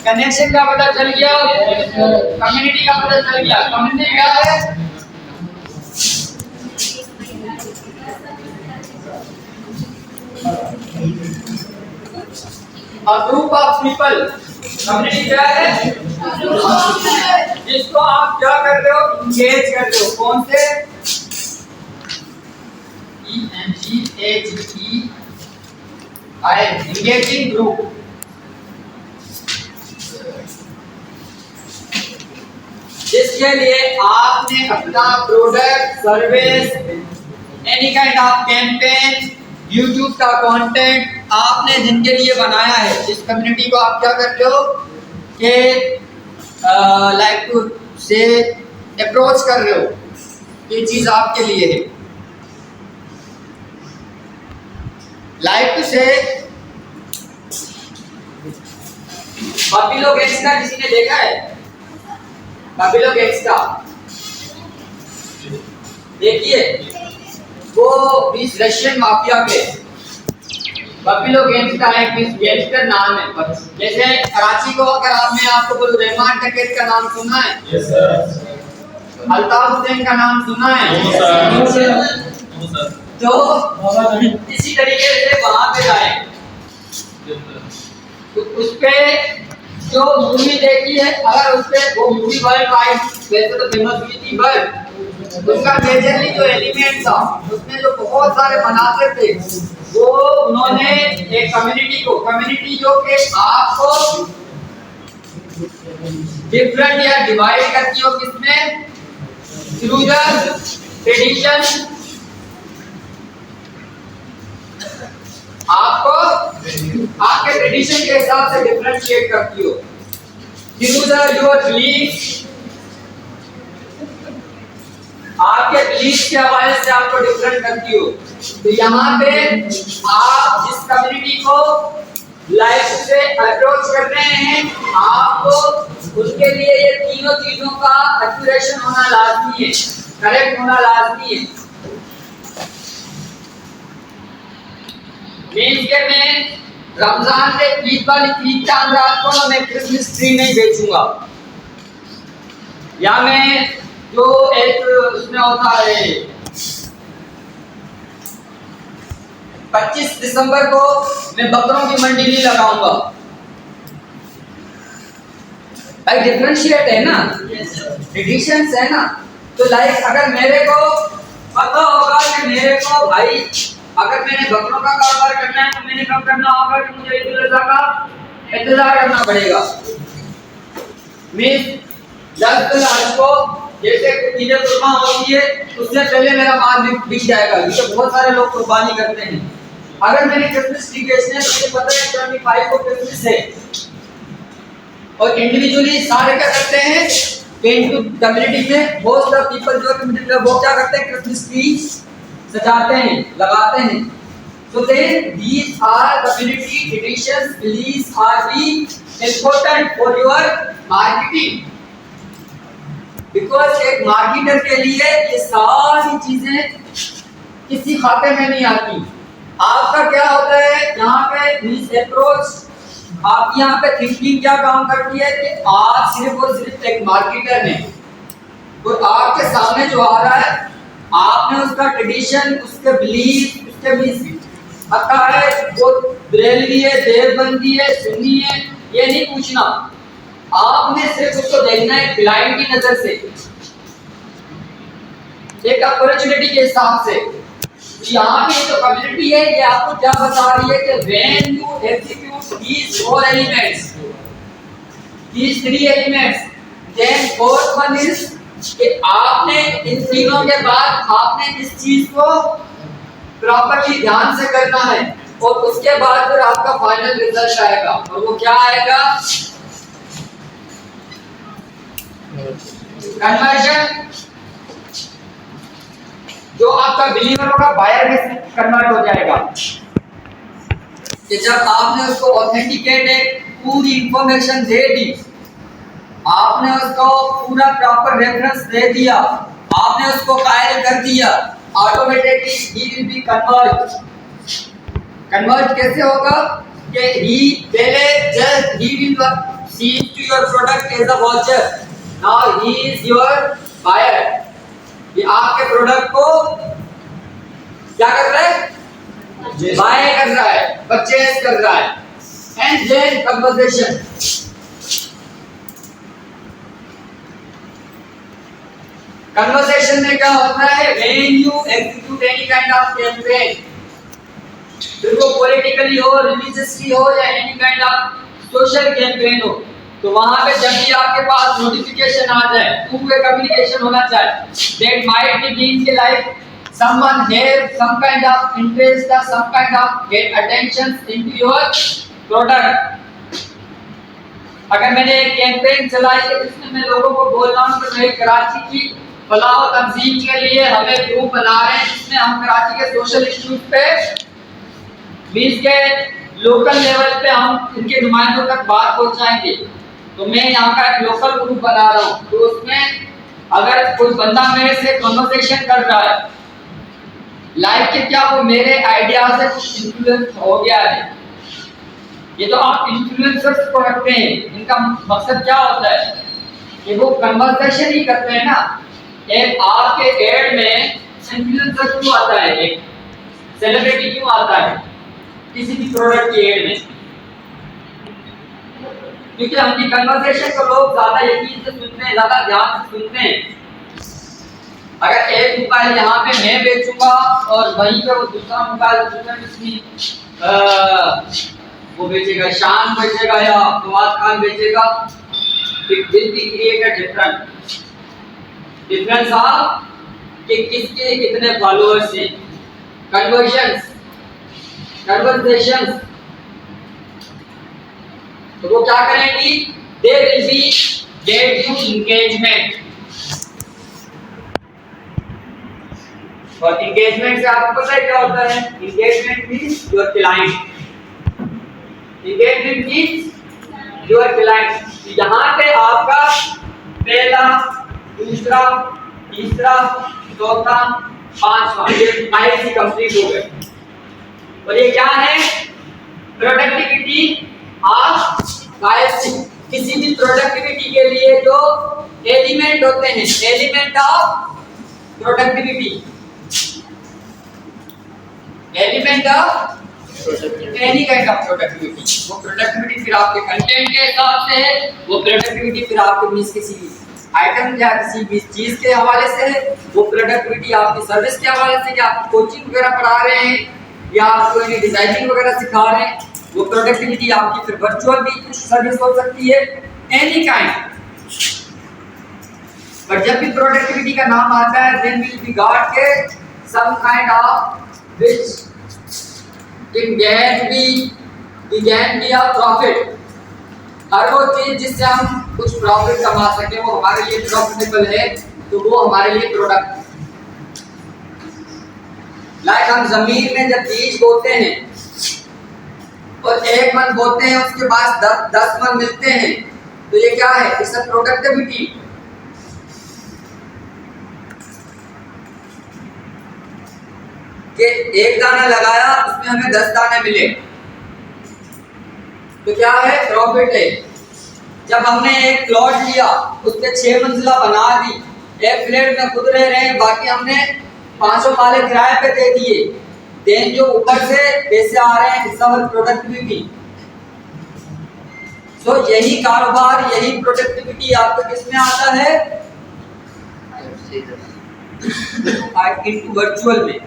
Connection का पता चल गया, कम्युनिटी का पता चल गया। कम्युनिटी क्या है? A group of people। Community क्या है? जिसको आप क्या करते हो? इंगेज करते हो। कौन से? engaging group। जिसके लिए आपने अपना product, service, any kind of campaign, YouTube का कंटेंट आपने जिनके लिए बनाया है, इस कम्युनिटी को आप क्या करते हो कि लाइक टू से अप्रोच कर रहे हो, ये चीज आपके लिए है। लाइक टू से बफेलो गैंगस्टर किसी ने देखा है? बफेलो गैंगस्टर देखिए, वो इस रशियन माफिया के बफेलो गैंगस्टर है, किस गैंगस्टर नाम है। जैसे कराची को अगर आपको बोलूं, रहमान टकेत का नाम सुना है? Yes sir. अल्ताफ हुसैन का नाम सुना है? No sir. तो इसी तरीके से वहां पे जाए तो उस पे जो मूवी देखी है, अगर उस पे वो मूवी वर्ल्ड वाइड वैसे तो फेमस हुई थी, पर उसका मेजरली जो एलिमेंट था उसमें जो बहुत सारे बनाते थे, वो उन्होंने एक कम्युनिटी जो कि आपको डिफरेंट या डिवाइड करती हो, किसमें? Through the tradition. आपको आपके ट्रेडिशन के हिसाब से डिफरेंशिएट करती हो। थ्रू द योर बिलीफ, आपके बिलीफ के हवाले से आपको डिफरेंट करती हो। तो यहाँ पे आप जिस कम्युनिटी को लाइफ से अप्रोच कर रहे हैं, आपको उसके लिए ये तीनों चीजों का एक्यूरेशन होना लाजमी है, करेक्ट होना लाजमी है। मीन्स के मैं रमजान से ईद चांद रात को मैं क्रिसमस ट्री नहीं बेचूंगा, या मैं जो एक उसमें होता है 25 दिसंबर को मैं बकरों की मंडी नहीं लगाऊंगा। भाई डिफरेंशिएट है ना, ट्रेडिशंस है ना। तो लाइक अगर मेरे को पता होगा कि मेरे को भाई अगर मैंने बकरों का कारोबार करना है तो मैंने कब करना होगा कि मुझे ईद उल अज़हा का इंतजार करना पड़ेगा। मींस 10 जुलाई को जैसे ईद कुर्बान होती है, उससे पहले मेरा माल बिक जाएगा, क्योंकि बहुत सारे लोग कुर्बानी करते हैं। अगर मैंने क्रिसमस ट्री बेचना है तो मुझे पता है 25 को क्रिसमस है, और इंडिविजुअली सारे क्या करते हैं कि इनको कम्युनिटी में बहुत सारे पीपल जो मिडिल वो क्या करते हैं, क्रिसमस ट्री सजाते हैं, लगाते हैं। So then these are community traditions, beliefs are being important for your marketing, because एक मार्केटर के लिए ये सारी चीजें किसी खाते में नहीं आती। आपका क्या होता है यहाँ पे दिस अप्रोच, आप यहाँ पे थिंकिंग क्या काम करती है कि आप सिर्फ और सिर्फ एक मार्केटर हैं, और आपके सामने जो आ रहा है आपने उसका ट्रेडिशन, उसके बिलीफ, उसके भी आता है वो बरेलवी है, देवबंदी है, सुन्नी है, ये नहीं पूछना। आपने सिर्फ उसको देखना है ब्लाइंड की नजर से, एक अपॉर्चुनिटी के हिसाब से। यहाँ पे जो कम्युनिटी है ये आपको क्या बता रही है कि when you execute these 4 elements, these 3 elements, then fourth one is कि आपने इन तीनों के बाद आपने इस चीज को प्रॉपर्ली ध्यान से करना है, और उसके बाद फिर आपका फाइनल रिजल्ट आएगा, और वो क्या आएगा? कन्वर्जन। जो आपका बिलीवर होगा बायर में कन्वर्ट हो जाएगा, कि जब आपने उसको ऑथेंटिकेट एक पूरी इंफॉर्मेशन दे दी, आपने उसको पूरा प्रॉपर रेफरेंस दे दिया, आपने उसको कायल कर दिया, automatically he will be convert. Convert कैसे होगा कि ही पहले just he will sees to your product as a watcher. Now he is your buyer. ये आपके प्रोडक्ट को क्या कर रहा है? बाय कर रहा है, परचेज कर रहा है. And then conversation. Conversation में क्या होता है? When you execute any kind of campaign, फिर वो पॉलिटिकली हो, रिलीजियसली हो या any kind of social campaign हो, तो वहां पे जब भी आपके पास नोटिफिकेशन आ जाए, टू वे कम्युनिकेशन होना चाहिए. That might be means like someone have some kind of interest or some kind of get attention into your product. अगर मैंने एक कैंपेन चलाई है जिसमें मैं लोगों को बोल रहा हूँ कि मैं कराची की फलाह तंजीम के लिए हमें ग्रुप बना रहे हैं जिसमें हम कराची के सोशल इश्यूज पे बीच के लोकल लेवल पे हम इनके नुमाइंदों तक बात पहुंचाएंगे, तो मैं यहाँ का एक लोकल ग्रुप बना रहा हूँ. तो उसमें अगर कोई बंदा मेरे से कन्वर्सेशन कर रहा है लाइक कि क्या वो मेरे आइडिया से कुछ इन्फ्लुएंस हो गया है, ये तो आप इन्फ्लुएंसर्स को रखते हैं, इनका मकसद क्या होता है कि वो कन्वर्सेशन ही करते हैं ना. एक आपके एड में इन्फ्लुएंसर क्यों आता है, एक सेलिब्रिटी क्यों आता है किसी भी प्रोडक्ट की एड में? क्योंकि हमकी कन्वर्सेशन को लोग ज्यादा यकीन से सुनते हैं, ज्यादा ध्यान से सुनते हैं. अगर एक मोबाइल यहाँ पे मैं बेचूंगा और वहीं पे वो दूसरा मोबाइल वो बेचेगा, शान बेचेगा या फवाद खान बेचेगा, it will be create a difference of कि किसके कितने फॉलोअर्स हैं. कन्वर्सेशंस तो वो क्या करेंगी? There will be gate you engagement. और एंगेजमेंट से आपको पता है क्या होता है? Engagement means your client. Engagement means your client. यहाँ पे आपका पहला, दूसरा, तीसरा, चौथा, पांचवा, ये 5 ही कंप्लीट हो गए. और ये क्या है? Productivity of 5. किसी भी प्रोडक्टिविटी के लिए जो एलिमेंट होते हैं, element of productivity, element of any kind of productivity. वो प्रोडक्टिविटी फिर आपके कंटेंट के हिसाब से है, वो प्रोडक्टिविटी फिर आपके मींस किसी आइटम या किसी भी चीज के हवाले से है, वो प्रोडक्टिविटी आपकी सर्विस के हवाले से, या आप कोचिंग वगैरह पढ़ा रहे हैं या आप कोई डिजाइनिंग वगैरह सिखा रहे हैं, वो प्रोडक्टिविटी आपकी फिर वर्चुअल भी कुछ सर्विस हो सकती है, एनी काइंड. पर जब भी प्रोडक्टिविटी का नाम आता है देन विल बी गॉट के some kind of which can be a profit. हर वो चीज जिससे हम कुछ प्रॉफिट कमा सके वो हमारे लिए प्रॉफिटेबल है, तो वो हमारे लिए प्रोडक्ट. लाइक हम जमीन में जब बीज बोते हैं और 1 मन बोते हैं उसके बाद 10 मन मिलते हैं, तो ये क्या है? It's a productivity. कि एक दाना लगाया उसमें हमें 10 दाने मिले, तो क्या है? प्रॉफिट है. जब हमने एक प्लॉट लिया उसके 6 मंजिला बना दी, एक फ्लैट में खुद रह रहे हैं, बाकी हमने 500 माले किराए पे दे दिए, देन जो ऊपर से पैसे आ रहे हैं इट्स अवर प्रोडक्टिविटी. सो यही कारोबार, यही प्रोडक्टिविटी आपको किसमें आता है? इनटू वर्चुअल में.